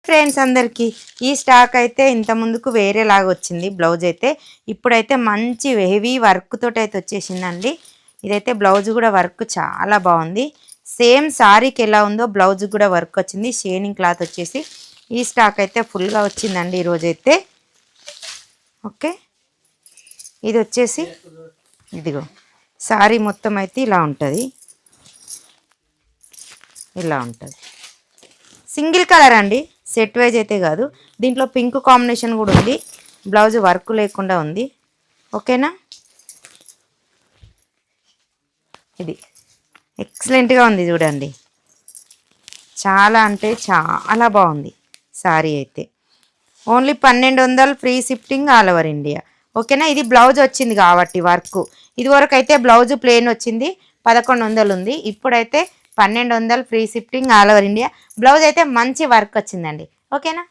Friends అందరికీ ఈ stock అయితే ఇంత ముందుకు వేరేలాగా వచ్చింది బ్లౌజ్ అయితే. ఇప్పుడైతే మంచి హెవీ వర్క్ తోటి అయితే వచ్చేసిందండి. ఇదైతే బ్లౌజ్ కూడా వర్క్ చాలా బాగుంది. సేమ్ సారీకి ఎలా ఉందో బ్లౌజ్ కూడా వర్క్ వచ్చింది. షేనింగ్ క్లాత్ వచ్చేసి ఈ స్టాక్ అయితే ఫుల్గా వచ్చిందండి ఈరోజైతే. ఓకే, ఇది వచ్చేసి ఇదిగో సారీ మొత్తం అయితే ఇలా ఉంటుంది. ఇలా ఉంటుంది సింగిల్ కలర్ అండి, సెట్ వైజ్ అయితే కాదు. దీంట్లో పింక్ కాంబినేషన్ కూడా ఉంది. బ్లౌజ్ వర్క్ లేకుండా ఉంది. ఓకేనా, ఇది ఎక్సలెంట్గా ఉంది చూడండి. చాలా అంటే చాలా బాగుంది సారీ అయితే. Only 1200 free shifting all over India. ఓకేనా, ఇది బ్లౌజ్ వచ్చింది కాబట్టి వర్క్. ఇదివరకు అయితే బ్లౌజ్ ప్లెయిన్ వచ్చింది 1100 ఉంది. ఇప్పుడైతే 1200 free shifting all over India. Blouse అయితే మంచి వర్క్ వచ్చిందండి. ఓకేనా.